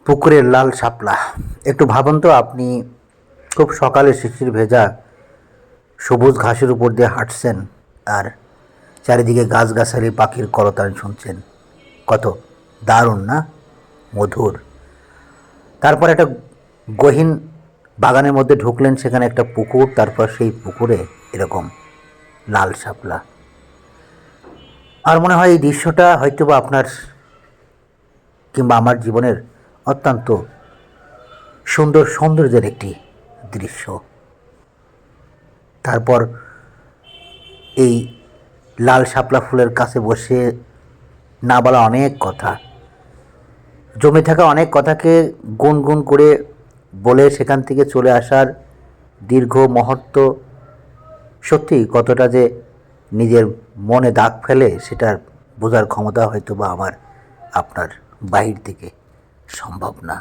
পুকুরের লাল শাপলা। একটু ভাবুন তো, আপনি খুব সকালে শিশির ভেজা সবুজ ঘাসের উপর দিয়ে হাঁটছেন, আর চারিদিকে গাছগাছালি, পাখির করতান শুনছেন। কত দারুণ না? মধুর। তারপর একটা গহীন বাগানের মধ্যে ঢুকলেন, সেখানে একটা পুকুর, তারপর সেই পুকুরে এরকম লাল শাপলা। আর মনে হয় এই দৃশ্যটা হয়তোবা আপনার কিংবা আমার জীবনের অত্যন্ত সৌন্দর্যের একটি দৃশ্য। তারপর এই লাল শাপলা ফুলের কাছে বসে না বলা অনেক কথা, জমে থাকা অনেক কথাকে গুনগুন করে বলে সেখান থেকে চলে আসার দীর্ঘ মুহূর্ত সত্যি কতটা যে নিজের মনে দাগ ফেলে, সেটার বোঝার ক্ষমতা হয়তো বা আমার আপনার বাহির থেকে সম্ভব না।